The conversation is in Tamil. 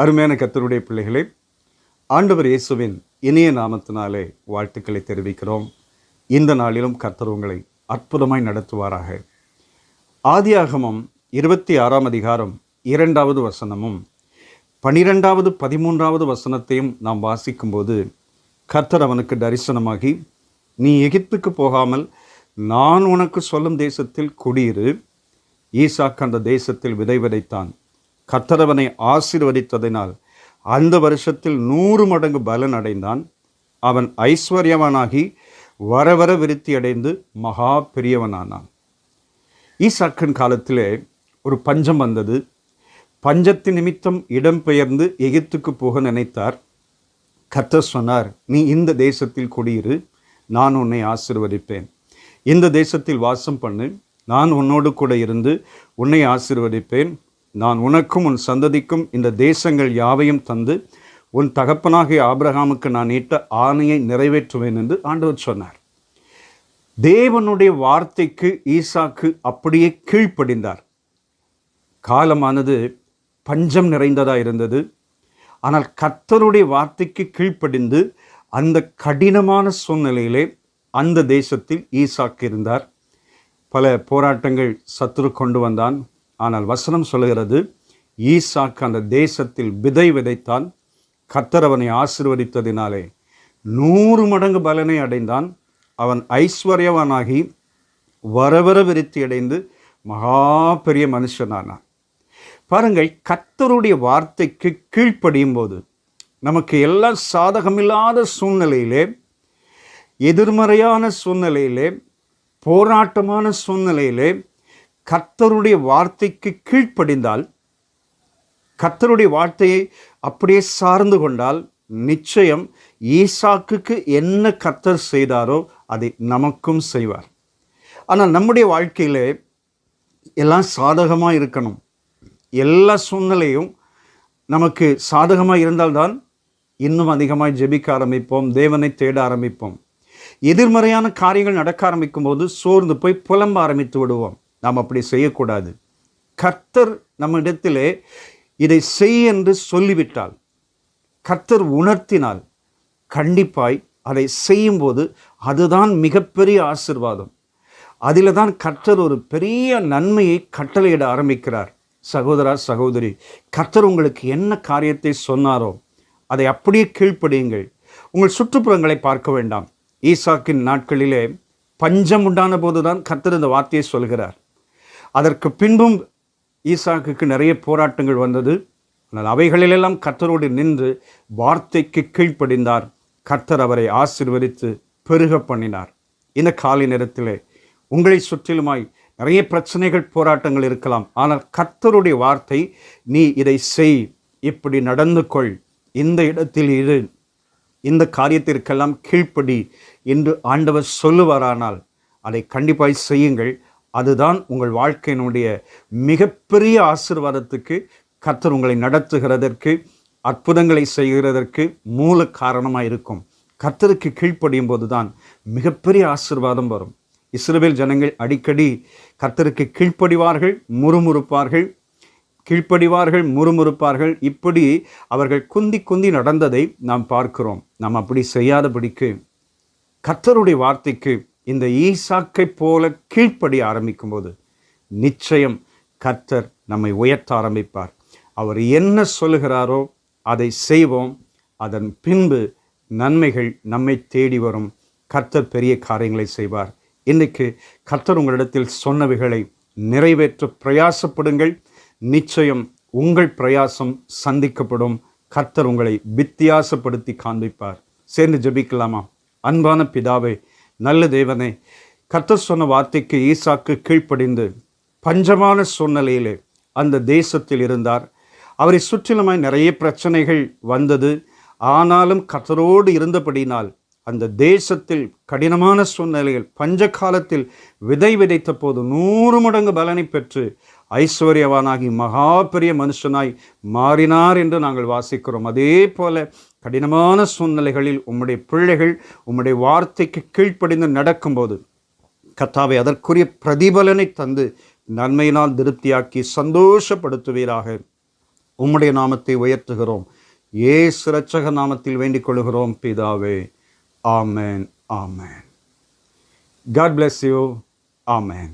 அருமையான கர்த்தருடைய பிள்ளைகளே, ஆண்டவர் இயேசுவின் இனிய நாமத்தினாலே வாழ்த்துக்களை தெரிவிக்கிறோம். இந்த நாளிலும் கர்த்தர் உங்களை அற்புதமாய் நடத்துவாராக. ஆதியாகமம் 26ஆம் அதிகாரம் 2வது வசனமும் 12வது 13வது வசனத்தையும் நாம் வாசிக்கும்போது, கர்த்தர் அவனுக்கு தரிசனமாகி, நீ எகிப்துக்கு போகாமல் நான் உனக்கு சொல்லும் தேசத்தில் குடியிரு. ஈசாக்கு அந்த தேசத்தில் விதை விதைத்தான். கர்த்தர் அவனை ஆசீர்வதித்ததினால் அந்த வருஷத்தில் 100 மடங்கு பலன் அடைந்தான். அவன் ஐஸ்வர்யவானாகி வர வர விருத்தி அடைந்து மகா பெரியவனானான். ஈசாக்கின் காலத்திலே ஒரு பஞ்சம் வந்தது. பஞ்சத்தின் நிமித்தம் இடம்பெயர்ந்து எகிப்துக்கு போக நினைத்தார். கர்த்தர் சொன்னார், நீ இந்த தேசத்தில் குடியிரு, நான் உன்னை ஆசீர்வதிப்பேன். இந்த தேசத்தில் வாசம் பண்ணு, நான் உன்னோடு கூட இருந்து உன்னை ஆசீர்வதிப்பேன். நான் உனக்கும் உன் சந்ததிக்கும் இந்த தேசங்கள் யாவையும் தந்து உன் தகப்பனாகிய ஆபிரகாமுக்கு நான் இட்ட ஆணையை நிறைவேற்றுவேன் என்று ஆண்டவர் சொன்னார். தேவனுடைய வார்த்தைக்கு ஈசாக்கு அப்படியே கீழ்ப்படிந்தார். காலமானது பஞ்சம் நிறைந்ததாக இருந்தது. ஆனால் கர்த்தருடைய வார்த்தைக்கு கீழ்ப்படிந்து அந்த கடினமான சூழ்நிலையிலே அந்த தேசத்தில் ஈசாக்கு இருந்தார். பல போராட்டங்கள் சத்துரு கொண்டு வந்தான். ஆனால் வசனம் சொல்லுகிறது, ஈசாக்கு அந்த தேசத்தில் விதை விதைத்தான். கர்த்தர் அவனை ஆசீர்வதித்ததினாலே 100 மடங்கு பலனை அடைந்தான். அவன் ஐஸ்வர்யவானாகி வரவர விருத்தி அடைந்து மகா பெரிய மனுஷனானான். பாருங்கள், கர்த்தருடைய வார்த்தைக்கு கீழ்ப்படியும் போது நமக்கு எல்லாம் சாதகமில்லாத சூழ்நிலையிலே, எதிர்மறையான சூழ்நிலையிலே, போராட்டமான சூழ்நிலையிலே கர்த்தருடைய வார்த்தைக்கு கீழ்ப்படிந்தால், கர்த்தருடைய வார்த்தையை அப்படியே சார்ந்து கொண்டால், நிச்சயம் ஈசாக்குக்கு என்ன கர்த்தர் செய்தாரோ அதை நமக்கும் செய்வார். ஆனால் நம்முடைய வாழ்க்கையிலே எல்லாம் சாதகமாக இருக்கணும். எல்லா சூழ்நிலையும் நமக்கு சாதகமாக இருந்தால்தான் இன்னும் அதிகமாக ஜெபிக்க ஆரம்பிப்போம், தேவனை தேட ஆரம்பிப்போம். எதிர்மறையான காரியங்கள் நடக்க ஆரம்பிக்கும் போது சோர்ந்து போய் புலம்ப ஆரம்பித்து விடுவோம். நாம் அப்படி செய்யக்கூடாது. கர்த்தர் நம்மிடத்திலே இதை செய் என்று சொல்லிவிட்டால், கர்த்தர் உணர்த்தினால், கண்டிப்பாய் அதை செய்யும்போது அதுதான் மிகப்பெரிய ஆசீர்வாதம். அதில் தான் கர்த்தர் ஒரு பெரிய நன்மையை கட்டளையிட ஆரம்பிக்கிறார். சகோதரா, சகோதரி, கர்த்தர் உங்களுக்கு என்ன காரியத்தை சொன்னாரோ அதை அப்படியே கீழ்ப்படியுங்கள். உங்கள் சுற்றுப்புறங்களை பார்க்க வேண்டாம். ஈசாக்கின் நாட்களிலே பஞ்சம் உண்டான போதுதான் கர்த்தர் இந்த வார்த்தையை சொல்கிறார். அதற்கு பின்பும் ஈசாக்குக்கு நிறைய போராட்டங்கள் வந்தது. ஆனால் அவைகளிலெல்லாம் கர்த்தரோடு நின்று வார்த்தைக்கு கீழ்ப்படிந்தார். கர்த்தர் அவரை ஆசீர்வதித்து பெருக பண்ணினார். இந்த காலை நேரத்திலே உங்களை சுற்றிலுமாய் நிறைய பிரச்சனைகள், போராட்டங்கள் இருக்கலாம். ஆனால் கர்த்தருடைய வார்த்தை, நீ இதை செய், இப்படி நடந்து கொள், இந்த இடத்தில் இரு, இந்த காரியத்திற்கெல்லாம் கீழ்ப்படி என்று ஆண்டவர் சொல்லுவாரானால் அதை கண்டிப்பாய் செய்யுங்கள். அதுதான் உங்கள் வாழ்க்கையினுடைய மிகப்பெரிய ஆசீர்வாதத்துக்கு, கர்த்தர் உங்களை நடத்துகிறதற்கு, அற்புதங்களை செய்கிறதற்கு மூல காரணமாக இருக்கும். கர்த்தருக்கு கீழ்ப்படியும் போது தான் மிகப்பெரிய ஆசீர்வாதம் வரும். இஸ்ரவேல் ஜனங்கள் அடிக்கடி கர்த்தருக்கு கீழ்ப்படிவார்கள், முறுமுறுப்பார்கள், கீழ்ப்படிவார்கள், முறுமுறுப்பார்கள். இப்படி அவர்கள் குந்தி குந்தி நடந்ததை நாம் பார்க்கிறோம். நாம் அப்படி செய்யாதபடிக்கு கர்த்தருடைய வார்த்தைக்கு இந்த ஈசாக்கை போல கீழ்ப்படி ஆரம்பிக்கும் போது நிச்சயம் கர்த்தர் நம்மை உயர்த்த ஆரம்பிப்பார். அவர் என்ன சொல்லுகிறாரோ அதை செய்வோம். அதன் பின்பு நன்மைகள் நம்மை தேடி வரும். கர்த்தர் பெரிய காரியங்களை செய்வார். இன்றைக்கு கர்த்தர் உங்களிடத்தில் சொன்னவைகளை நிறைவேற்ற பிரயாசப்படுங்கள். நிச்சயம் உங்கள் பிரயாசம் சந்திக்கப்படும். கர்த்தர் உங்களை வித்தியாசப்படுத்தி காண்பிப்பார். சேர்ந்து ஜெபிக்கலாமா? அன்பான பிதாவே, நல்ல தேவனே, கர்த்தர் சொன்ன வார்த்தைக்கு ஈசாக்கு கீழ்ப்படிந்து பஞ்சமான சூழ்நிலையிலே அந்த தேசத்தில் இருந்தார். அவரை சுற்றிலுமாய் நிறைய பிரச்சனைகள் வந்தது. ஆனாலும் கர்த்தரோடு இருந்தபடினால் அந்த தேசத்தில் கடினமான சூழ்நிலையில் பஞ்ச காலத்தில் விதை விதைத்த போது 100 மடங்கு பலனை பெற்று ஐஸ்வர்யவானாகி மகா பெரிய மனுஷனாய் மாறினார் என்று நாங்கள் வாசிக்கிறோம். அதே போல கடினமான சூழ்நிலைகளில் உம்முடைய பிள்ளைகள் உம்முடைய வார்த்தைக்கு கீழ்ப்படிந்து நடக்கும்போது கர்த்தாவே அதற்குரிய பிரதிபலனை தந்து நன்மையினால் திருப்தியாக்கி சந்தோஷப்படுத்துவீராக. உம்முடைய நாமத்தை உயர்த்துகிறோம். இயேசு இரட்சக நாமத்தில் வேண்டிக் கொள்கிறோம் பிதாவே. ஆமென், ஆமென். God bless you. Amen.